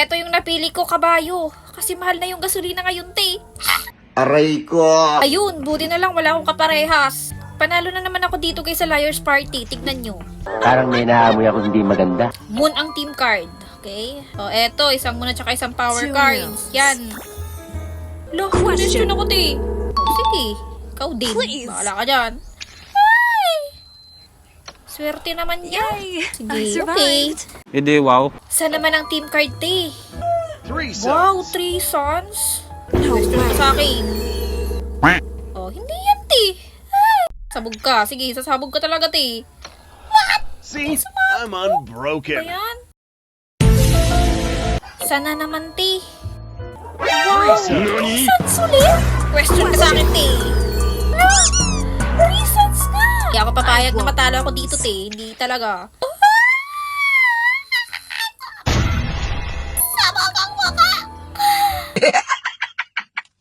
Ito yung napili ko, kabayo. Kasi mahal na yung gasolina ngayon, te. Aray ko! Ayun, buti na lang wala akong kaparehas. Panalo na naman ako dito guys sa Liar's Party. Tignan nyo. Parang may naamoy ako hindi maganda. Moon ang team card. Okay? O, eto. Isang moon at saka isang power cards. Yan. Lo, question ako, te. O, sige. Ikaw din. Bahala ka dyan. Ay! Swerte naman yan. Sige, okay. Hindi, wow. Saan naman ang team card, te? 3 Wow, sons. 3 sons? Question ka sa akin. Oh, hindi yan, te. Ay! Sabog ka. Sige, sasabog ka talaga, te. See, I'm unbroken. Ayan. Sana naman, te. 3 sons. Sons ulit? Question ka sa akin, te. Ah, reasons nga. Hindi ako papayag na matalo ako dito, te. Hindi talaga.